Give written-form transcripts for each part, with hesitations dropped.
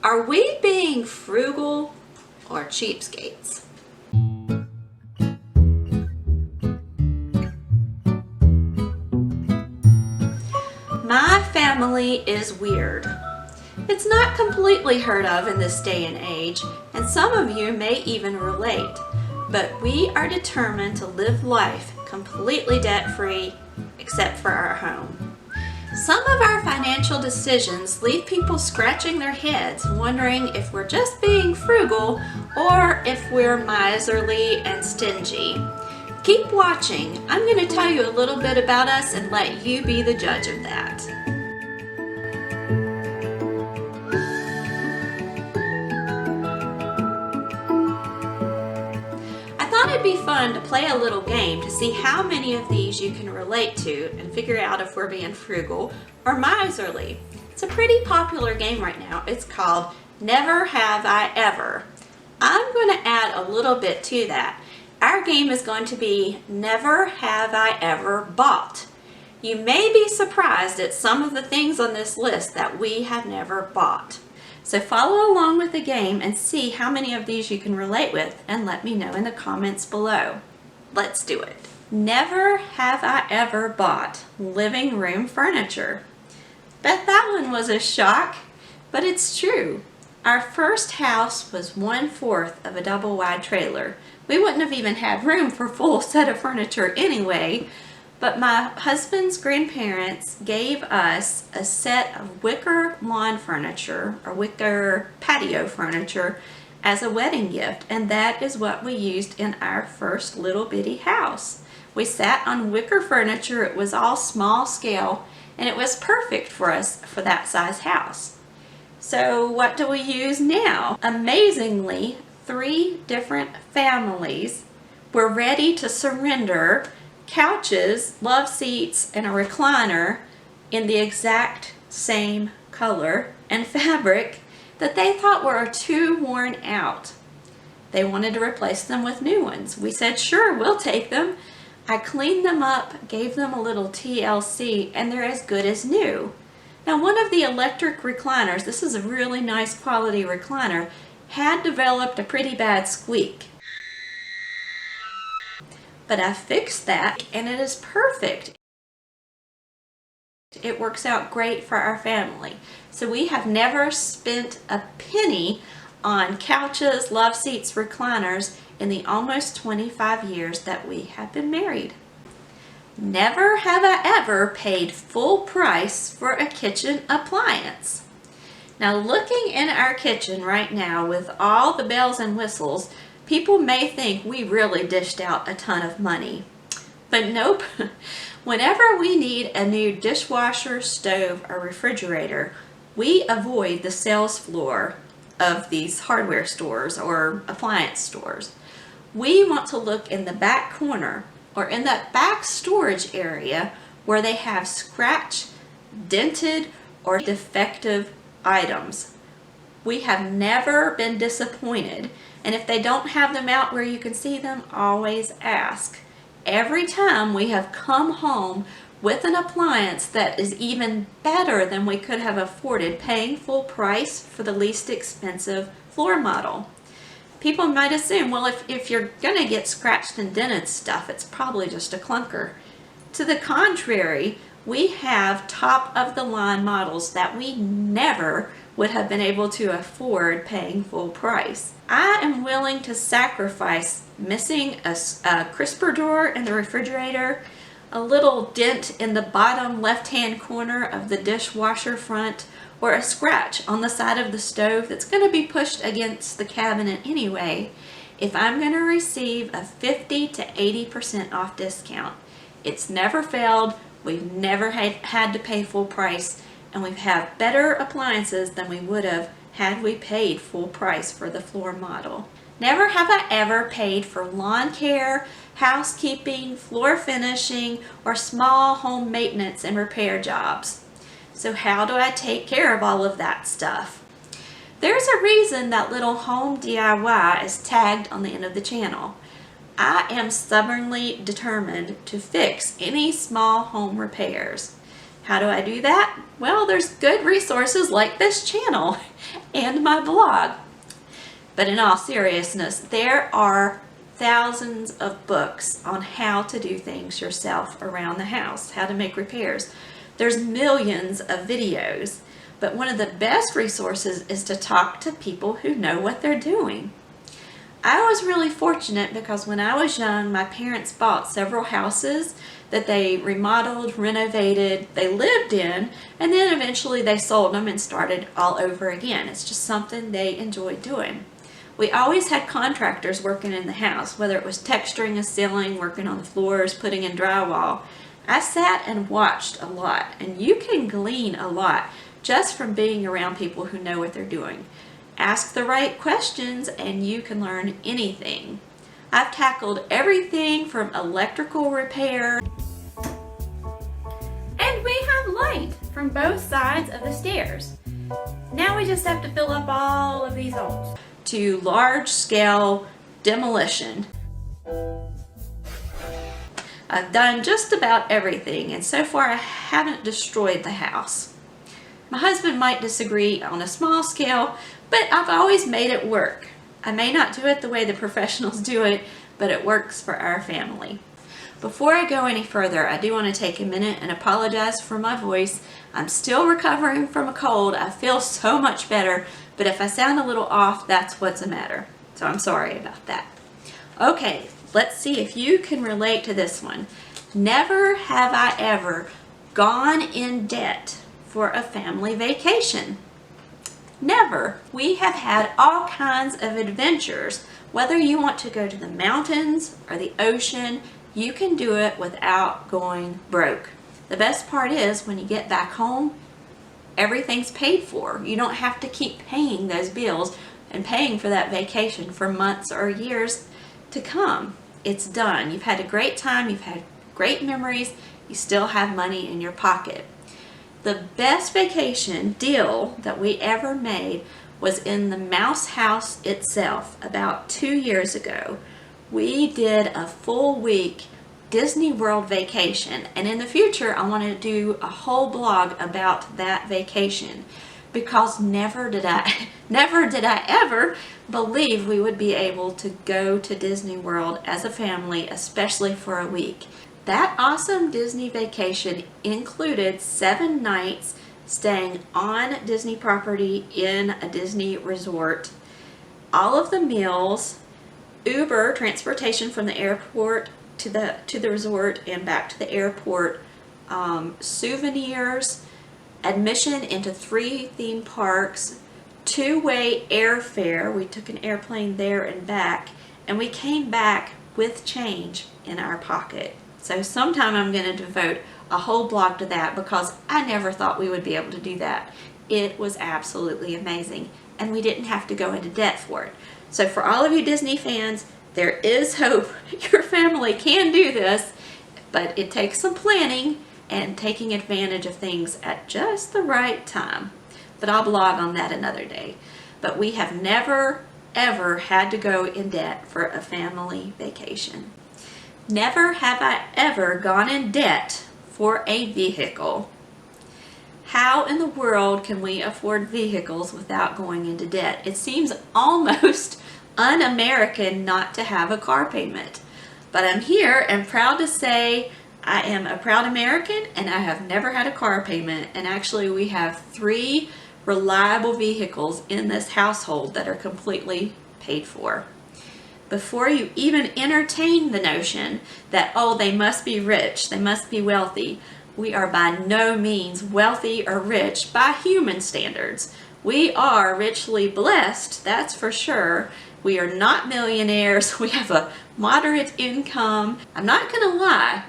Are we being frugal or cheapskates? My family is weird. It's not completely heard of in this day and age, and some of you may even relate, but we are determined to live life completely debt-free except for our home. Some of our financial decisions leave people scratching their heads, wondering if we're just being frugal or if we're miserly and stingy. Keep watching. I'm going to tell you a little bit about us and let you be the judge of that. I thought it'd be fun to play a little game to see how many of these you can relate to and figure out if we're being frugal or miserly. It's a pretty popular game right now. It's called Never Have I Ever. I'm going to add a little bit to that. Our game is going to be Never Have I Ever Bought. You may be surprised at some of the things on this list that we have never bought. So follow along with the game and see how many of these you can relate with and let me know in the comments below. Let's do it. Never have I ever bought living room furniture. Bet that one was a shock, but it's true. Our first house was 1/4 of a double wide trailer. We wouldn't have even had room for a full set of furniture anyway, but my husband's grandparents gave us a set of wicker lawn furniture or wicker patio furniture as a wedding gift, and that is what we used in our first little bitty house. We sat on wicker furniture. It was all small scale, and it was perfect for us for that size house. So what do we use now? Amazingly, 3 different families were ready to surrender couches, love seats, and a recliner in the exact same color and fabric that they thought were too worn out. They wanted to replace them with new ones. We said, sure, we'll take them. I cleaned them up, gave them a little TLC, and they're as good as new. Now, one of the electric recliners, this is a really nice quality recliner, had developed a pretty bad squeak. But I fixed that and it is perfect. It works out great for our family. So we have never spent a penny on couches, love seats, recliners in the almost 25 years that we have been married. Never have I ever paid full price for a kitchen appliance. Now, looking in our kitchen right now with all the bells and whistles, people may think we really dished out a ton of money. But nope. Whenever we need a new dishwasher, stove, or refrigerator, we avoid the sales floor of these hardware stores or appliance stores. We want to look in the back corner or in that back storage area where they have scratched, dented, or defective items. We have never been disappointed, and if they don't have them out where you can see them, always ask. Every time we have come home with an appliance that is even better than we could have afforded, paying full price for the least expensive floor model. People might assume, well, if you're going to get scratched and dented stuff, it's probably just a clunker. To the contrary, we have top-of-the-line models that we never would have been able to afford paying full price. I am willing to sacrifice missing a crisper drawer in the refrigerator, a little dent in the bottom left-hand corner of the dishwasher front, or a scratch on the side of the stove that's going to be pushed against the cabinet anyway, if I'm going to receive a 50 to 80% off discount. It's never failed. We've never had to pay full price, and we've had better appliances than we would have had we paid full price for the floor model. Never have I ever paid for lawn care, housekeeping, floor finishing, or small home maintenance and repair jobs. So how do I take care of all of that stuff? There's a reason that little home DIY is tagged on the end of the channel. I am stubbornly determined to fix any small home repairs. How do I do that? Well, there's good resources like this channel and my blog. But in all seriousness, there are thousands of books on how to do things yourself around the house, how to make repairs. There's millions of videos, but one of the best resources is to talk to people who know what they're doing. I was really fortunate because when I was young, my parents bought several houses that they remodeled, renovated, they lived in, and then eventually they sold them and started all over again. It's just something they enjoyed doing. We always had contractors working in the house, whether it was texturing a ceiling, working on the floors, putting in drywall. I sat and watched a lot, and you can glean a lot just from being around people who know what they're doing. Ask the right questions and you can learn anything. I've tackled everything from electrical repair. And we have light from both sides of the stairs. Now we just have to fill up all of these holes. To large-scale demolition. I've done just about everything, and so far I haven't destroyed the house. My husband might disagree on a small scale, but I've always made it work. I may not do it the way the professionals do it, but it works for our family. Before I go any further, I do want to take a minute and apologize for my voice. I'm still recovering from a cold. I feel so much better, but if I sound a little off, that's what's the matter. So I'm sorry about that. Okay, let's see if you can relate to this one. Never have I ever gone in debt for a family vacation. Never. We have had all kinds of adventures. Whether you want to go to the mountains or the ocean, you can do it without going broke. The best part is when you get back home, everything's paid for. You don't have to keep paying those bills and paying for that vacation for months or years to come. It's done. You've had a great time. You've had great memories. You still have money in your pocket. The best vacation deal that we ever made was in the Mouse House itself about 2 years ago. We did a full week Disney World vacation, and in the future I want to do a whole blog about that vacation because never did I ever believe we would be able to go to Disney World as a family, especially for a week. That awesome Disney vacation included 7 nights staying on Disney property in a Disney resort, all of the meals, Uber transportation from the airport to the resort and back to the airport, souvenirs, admission into 3 theme parks, 2-way airfare. We took an airplane there and back, and we came back with change in our pocket. So sometime I'm going to devote a whole blog to that because I never thought we would be able to do that. It was absolutely amazing, and we didn't have to go into debt for it. So for all of you Disney fans, there is hope. Your family can do this, but it takes some planning and taking advantage of things at just the right time. But I'll blog on that another day. But we have never, ever had to go in debt for a family vacation. Never have I ever gone in debt for a vehicle. How in the world can we afford vehicles without going into debt? It seems almost un-American not to have a car payment. But I'm here and proud to say I am a proud American and I have never had a car payment. And actually we have 3 reliable vehicles in this household that are completely paid for. Before you even entertain the notion that, oh, they must be rich, they must be wealthy, we are by no means wealthy or rich by human standards. We are richly blessed, that's for sure. We are not millionaires. We have a moderate income. I'm not going to lie.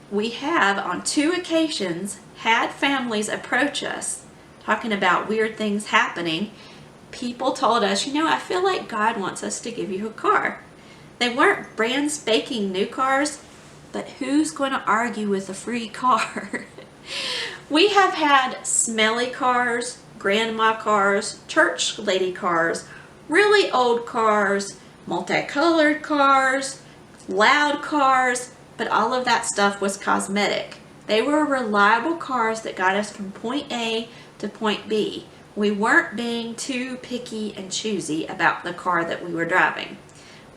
We have, on 2 occasions, had families approach us talking about weird things happening. People told us, you know, I feel like God wants us to give you a car. They weren't brand spanking new cars, but who's going to argue with a free car? We have had smelly cars, grandma cars, church lady cars, really old cars, multicolored cars, loud cars, but all of that stuff was cosmetic. They were reliable cars that got us from point A to point B. We weren't being too picky and choosy about the car that we were driving.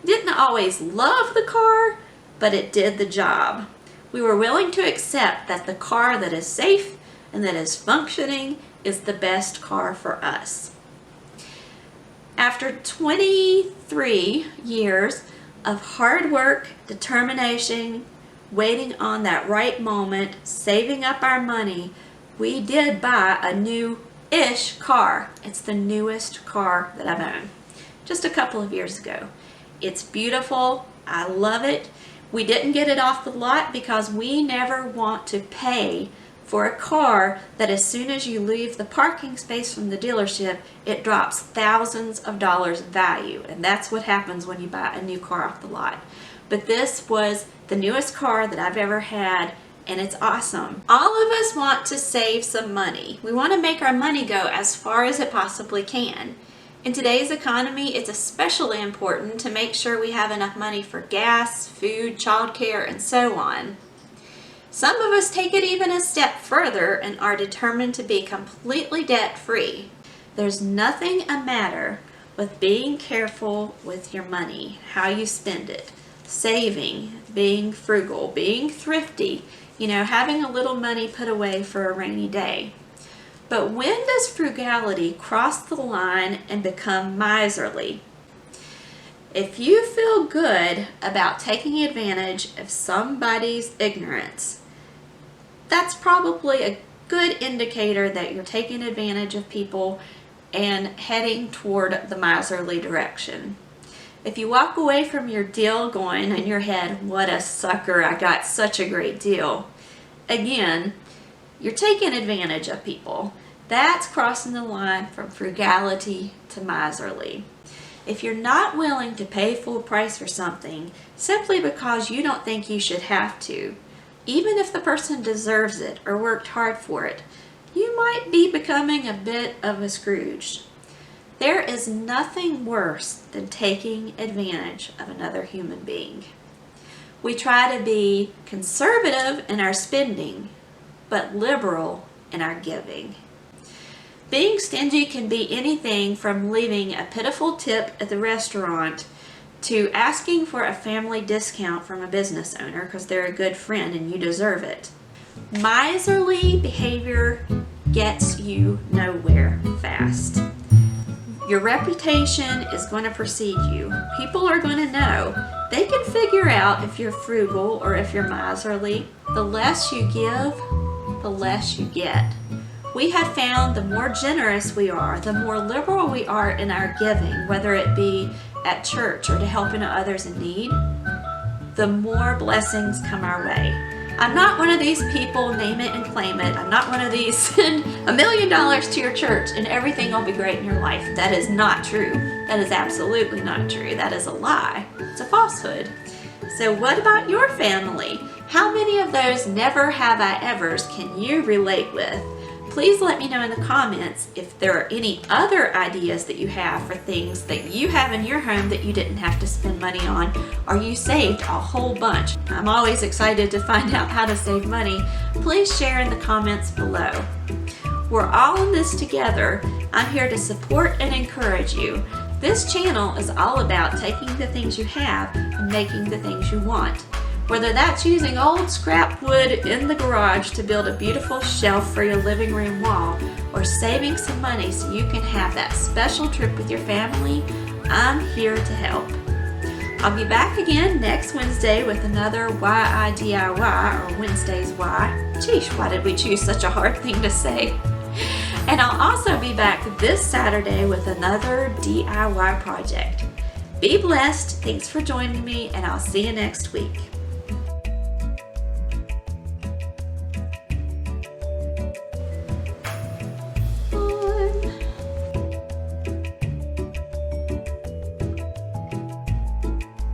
Didn't always love the car, but it did the job. We were willing to accept that the car that is safe and that is functioning is the best car for us. After 23 years of hard work, determination, waiting on that right moment, saving up our money, we did buy a new-ish car. It's the newest car that I've owned, just a couple of years ago. It's beautiful. I love it. We didn't get it off the lot because we never want to pay for a car that as soon as you leave the parking space from the dealership, it drops thousands of dollars in value. And that's what happens when you buy a new car off the lot. But this was the newest car that I've ever had, and it's awesome. All of us want to save some money. We want to make our money go as far as it possibly can. In today's economy, it's especially important to make sure we have enough money for gas, food, childcare, and so on. Some of us take it even a step further and are determined to be completely debt-free. There's nothing a matter with being careful with your money, how you spend it, saving, being frugal, being thrifty, having a little money put away for a rainy day. But when does frugality cross the line and become miserly? If you feel good about taking advantage of somebody's ignorance, that's probably a good indicator that you're taking advantage of people and heading toward the miserly direction. If you walk away from your deal going in your head, what a sucker, I got such a great deal. Again, you're taking advantage of people. That's crossing the line from frugality to miserly. If you're not willing to pay full price for something simply because you don't think you should have to, even if the person deserves it or worked hard for it, you might be becoming a bit of a Scrooge. There is nothing worse than taking advantage of another human being. We try to be conservative in our spending, but liberal in our giving. Being stingy can be anything from leaving a pitiful tip at the restaurant to asking for a family discount from a business owner because they're a good friend and you deserve it. Miserly behavior gets you nowhere fast. Your reputation is going to precede you. People are going to know. They can figure out if you're frugal or if you're miserly. The less you give, the less you get. We have found the more generous we are, the more liberal we are in our giving, whether it be at church or to helping others in need, the more blessings come our way. I'm not one of these people, name it and claim it. I'm not one of these, send $1 million to your church and everything will be great in your life. That is not true. That is absolutely not true. That is a lie. It's a falsehood. So what about your family? How many of those never have I evers can you relate with? Please let me know in the comments if there are any other ideas that you have for things that you have in your home that you didn't have to spend money on, or you saved a whole bunch. I'm always excited to find out how to save money. Please share in the comments below. We're all in this together. I'm here to support and encourage you. This channel is all about taking the things you have and making the things you want. Whether that's using old scrap wood in the garage to build a beautiful shelf for your living room wall, or saving some money so you can have that special trip with your family, I'm here to help. I'll be back again next Wednesday with another Why I DIY, or Wednesday's Why. Geesh, why did we choose such a hard thing to say? And I'll also be back this Saturday with another DIY project. Be blessed, thanks for joining me, and I'll see you next week.